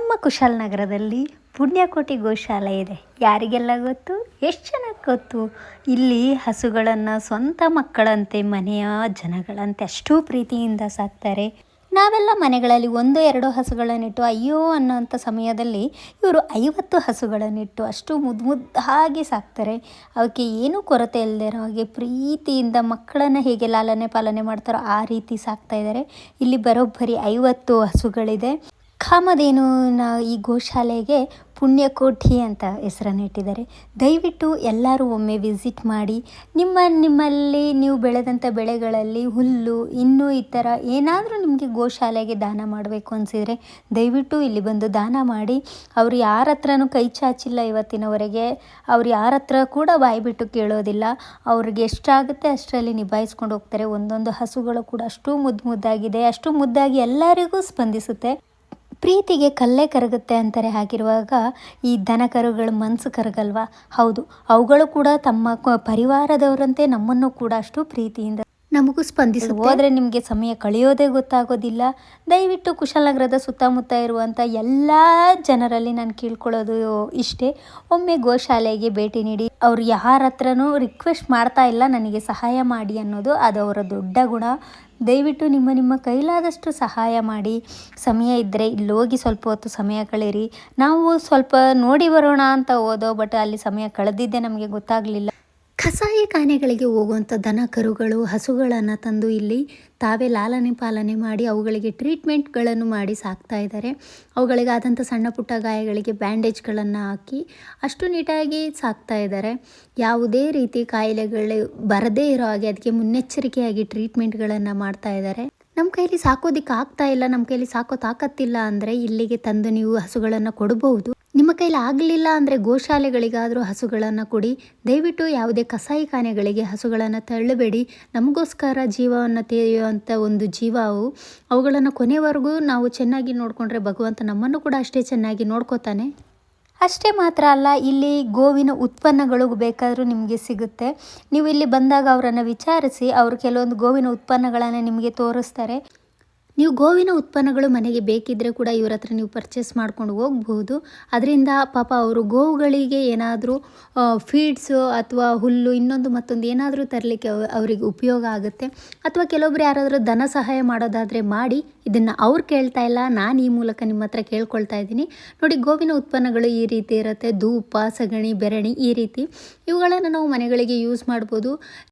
ನಮ್ಮ ಕುಶಾಲನಗರದಲ್ಲಿ ಪುಣ್ಯಕೋಟಿ ಗೋಶಾಲೆ ಇದೆ. ಯಾರಿಗೆಲ್ಲ ಗೊತ್ತು? ಎಷ್ಟು ಜನಕ್ಕೆ ಗೊತ್ತು? ಇಲ್ಲಿ ಹಸುಗಳನ್ನು ಸ್ವಂತ ಮಕ್ಕಳಂತೆ, ಮನೆಯ ಜನಗಳಂತೆ ಅಷ್ಟು ಪ್ರೀತಿಯಿಂದ ಸಾಕ್ತಾರೆ. ನಾವೆಲ್ಲ ಮನೆಗಳಲ್ಲಿ 1-2 ಹಸುಗಳನ್ನಿಟ್ಟು ಅಯ್ಯೋ ಅನ್ನೋಂಥ ಸಮಯದಲ್ಲಿ ಇವರು 50 ಹಸುಗಳನ್ನಿಟ್ಟು ಅಷ್ಟು ಮುದ್ದಾಗಿ ಸಾಕ್ತಾರೆ. ಅವಕ್ಕೆ ಏನೂ ಕೊರತೆ ಇಲ್ಲದೆ ಇರೋ ಹಾಗೆ ಪ್ರೀತಿಯಿಂದ ಮಕ್ಕಳನ್ನು ಹೇಗೆ ಲಾಲನೆ ಪಾಲನೆ ಮಾಡ್ತಾರೋ ಆ ರೀತಿ ಸಾಕ್ತಾ ಇದ್ದಾರೆ. ಇಲ್ಲಿ ಬರೋಬ್ಬರಿ 50 ಹಸುಗಳಿದೆ. ಕಾಮಧೇನುವಿನ ಈ ಗೋಶಾಲೆಗೆ ಪುಣ್ಯಕೋಟಿ ಅಂತ ಹೆಸರನ್ನು ಇಟ್ಟಿದ್ದಾರೆ. ದಯವಿಟ್ಟು ಎಲ್ಲರೂ ಒಮ್ಮೆ ವಿಸಿಟ್ ಮಾಡಿ. ನಿಮ್ಮಲ್ಲಿ ನೀವು ಬೆಳೆದಂಥ ಬೆಳೆಗಳಲ್ಲಿ ಹುಲ್ಲು ಇನ್ನೂ ಈ ಥರ ಏನಾದರೂ ನಿಮಗೆ ಗೋಶಾಲೆಗೆ ದಾನ ಮಾಡಬೇಕು ಅನಿಸಿದರೆ ದಯವಿಟ್ಟು ಇಲ್ಲಿ ಬಂದು ದಾನ ಮಾಡಿ. ಅವರು ಯಾರ ಹತ್ರನೂ ಕೈ ಚಾಚಿಲ್ಲ ಇವತ್ತಿನವರೆಗೆ. ಅವ್ರು ಯಾರ ಹತ್ರ ಕೂಡ ಬಾಯ್ಬಿಟ್ಟು ಕೇಳೋದಿಲ್ಲ. ಅವ್ರಿಗೆ ಎಷ್ಟಾಗುತ್ತೆ ಅಷ್ಟರಲ್ಲಿ ನಿಭಾಯಿಸ್ಕೊಂಡು ಹೋಗ್ತಾರೆ. ಒಂದೊಂದು ಹಸುಗಳು ಕೂಡ ಅಷ್ಟು ಮುದ್ದಾಗಿದೆ. ಅಷ್ಟು ಮುದ್ದಾಗಿ ಎಲ್ಲರಿಗೂ ಸ್ಪಂದಿಸುತ್ತೆ. ಪ್ರೀತಿಗೆ ಕಲ್ಲೇ ಕರಗುತ್ತೆ ಅಂತಾರೆ. ಹಾಗಿರುವಾಗ ಈ ದನ ಕರುಗಳ ಮನಸ್ಸು ಕರಗಲ್ವಾ? ಹೌದು, ಅವುಗಳು ಕೂಡ ತಮ್ಮ ಪರಿವಾರದವರಂತೆ ನಮ್ಮನ್ನು ಕೂಡ ಅಷ್ಟು ಪ್ರೀತಿಯಿಂದ ನಮಗೂ ಸ್ಪಂದಿಸುತ್ತೆ. ಹೋದರೆ ನಿಮಗೆ ಸಮಯ ಕಳೆಯೋದೇ ಗೊತ್ತಾಗೋದಿಲ್ಲ. ದಯವಿಟ್ಟು ಕುಶಾಲನಗರದ ಸುತ್ತಮುತ್ತ ಇರುವಂಥ ಎಲ್ಲ ಜನರಲ್ಲಿ ನಾನು ಕೇಳ್ಕೊಳ್ಳೋದು ಇಷ್ಟೇ, ಒಮ್ಮೆ ಗೋಶಾಲೆಗೆ ಭೇಟಿ ನೀಡಿ. ಅವ್ರು ಯಾರ ಹತ್ರನೂ ರಿಕ್ವೆಸ್ಟ್ ಮಾಡ್ತಾ ಇಲ್ಲ ನನಗೆ ಸಹಾಯ ಮಾಡಿ ಅನ್ನೋದು, ಅದು ಅವರ ದೊಡ್ಡ ಗುಣ. ದಯವಿಟ್ಟು ನಿಮ್ಮ ಕೈಲಾದಷ್ಟು ಸಹಾಯ ಮಾಡಿ. ಸಮಯ ಇದ್ದರೆ ಇಲ್ಲಿ ಹೋಗಿ ಸ್ವಲ್ಪ ಹೊತ್ತು ಸಮಯ ಕಳೀರಿ. ನಾವು ಸ್ವಲ್ಪ ನೋಡಿ ಬರೋಣ ಅಂತ ಹೋದೋ, ಬಟ್ ಅಲ್ಲಿ ಸಮಯ ಕಳೆದಿದ್ದೇ ನಮಗೆ ಗೊತ್ತಾಗಲಿಲ್ಲ. ಕಸಾಯಿಖಾನೆಗಳಿಗೆ ಹೋಗುವಂಥ ದನ ಕರುಗಳು ಹಸುಗಳನ್ನು ತಂದು ಇಲ್ಲಿ ತಾವೇ ಲಾಲನೆ ಪಾಲನೆ ಮಾಡಿ ಅವುಗಳಿಗೆ ಟ್ರೀಟ್ಮೆಂಟ್ಗಳನ್ನು ಮಾಡಿ ಸಾಕ್ತಾ ಇದ್ದಾರೆ. ಅವುಗಳಿಗಾದಂಥ ಸಣ್ಣ ಪುಟ್ಟ ಗಾಯಗಳಿಗೆ ಬ್ಯಾಂಡೇಜ್ಗಳನ್ನು ಹಾಕಿ ಅಷ್ಟು ನೀಟಾಗಿ ಸಾಕ್ತಾ ಇದ್ದಾರೆ. ಯಾವುದೇ ರೀತಿ ಕಾಯಿಲೆಗಳು ಬರದೇ ಇರೋ ಹಾಗೆ ಅದಕ್ಕೆ ಮುನ್ನೆಚ್ಚರಿಕೆಯಾಗಿ ಟ್ರೀಟ್ಮೆಂಟ್ಗಳನ್ನು ಮಾಡ್ತಾ ಇದ್ದಾರೆ. ನಮ್ಮ ಕೈಲಿ ಸಾಕೋದಕ್ಕೆ ಆಗ್ತಾ ಇಲ್ಲ, ನಮ್ಮ ಕೈಲಿ ಸಾಕೋ ತಾಕತ್ತಿಲ್ಲ ಅಂದರೆ ಇಲ್ಲಿಗೆ ತಂದು ನೀವು ಹಸುಗಳನ್ನು ಕೊಡಬಹುದು. ನಿಮ್ಮ ಕೈಲಿ ಆಗಲಿಲ್ಲ ಅಂದರೆ ಗೋಶಾಲೆಗಳಿಗಾದರೂ ಹಸುಗಳನ್ನು ಕೊಡಿ. ದಯವಿಟ್ಟು ಯಾವುದೇ ಕಸಾಯಿಖಾನೆಗಳಿಗೆ ಹಸುಗಳನ್ನು ತಳ್ಳಬೇಡಿ. ನಮಗೋಸ್ಕರ ಜೀವವನ್ನು ತೆಗೆಯುವಂಥ ಒಂದು ಜೀವ ಅವುಗಳನ್ನು ಕೊನೆವರೆಗೂ ನಾವು ಚೆನ್ನಾಗಿ ನೋಡಿಕೊಂಡ್ರೆ ಭಗವಂತ ನಮ್ಮನ್ನು ಕೂಡ ಅಷ್ಟೇ ಚೆನ್ನಾಗಿ ನೋಡ್ಕೋತಾನೆ. ಅಷ್ಟೇ ಮಾತ್ರ ಅಲ್ಲ, ಇಲ್ಲಿ ಗೋವಿನ ಉತ್ಪನ್ನಗಳು ಬೇಕಾದರೂ ನಿಮಗೆ ಸಿಗುತ್ತೆ. ನೀವು ಇಲ್ಲಿ ಬಂದಾಗ ಅವರನ್ನು ವಿಚಾರಿಸಿ, ಅವರು ಕೆಲವೊಂದು ಗೋವಿನ ಉತ್ಪನ್ನಗಳನ್ನು ನಿಮಗೆ ತೋರಿಸ್ತಾರೆ. ನೀವು ಗೋವಿನ ಉತ್ಪನ್ನಗಳು ಮನೆಗೆ ಬೇಕಿದ್ದರೆ ಕೂಡ ಇವ್ರ ಹತ್ರ ನೀವು ಪರ್ಚೇಸ್ ಮಾಡ್ಕೊಂಡು ಹೋಗ್ಬೋದು. ಅದರಿಂದ ಪಾಪ ಅವರು ಗೋವುಗಳಿಗೆ ಏನಾದರೂ ಫೀಡ್ಸು ಅಥವಾ ಹುಲ್ಲು ಇನ್ನೊಂದು ಮತ್ತೊಂದು ಏನಾದರೂ ತರಲಿಕ್ಕೆ ಅವರಿಗೆ ಉಪಯೋಗ ಆಗುತ್ತೆ. ಅಥವಾ ಕೆಲವೊಬ್ರು ಯಾರಾದರೂ ಧನ ಸಹಾಯ ಮಾಡೋದಾದರೆ ಮಾಡಿ. ಇದನ್ನು ಅವ್ರು ಕೇಳ್ತಾ ಇಲ್ಲ, ನಾನು ಈ ಮೂಲಕ ನಿಮ್ಮ ಹತ್ರ ಕೇಳ್ಕೊಳ್ತಾ ಇದ್ದೀನಿ. ನೋಡಿ, ಗೋವಿನ ಉತ್ಪನ್ನಗಳು ಈ ರೀತಿ ಇರುತ್ತೆ. ಧೂಪ, ಸಗಣಿ, ಬೆರಣಿ ಈ ರೀತಿ ಇವುಗಳನ್ನು ನಾವು ಮನೆಗಳಿಗೆ ಯೂಸ್ ಮಾಡ್ಬೋದು.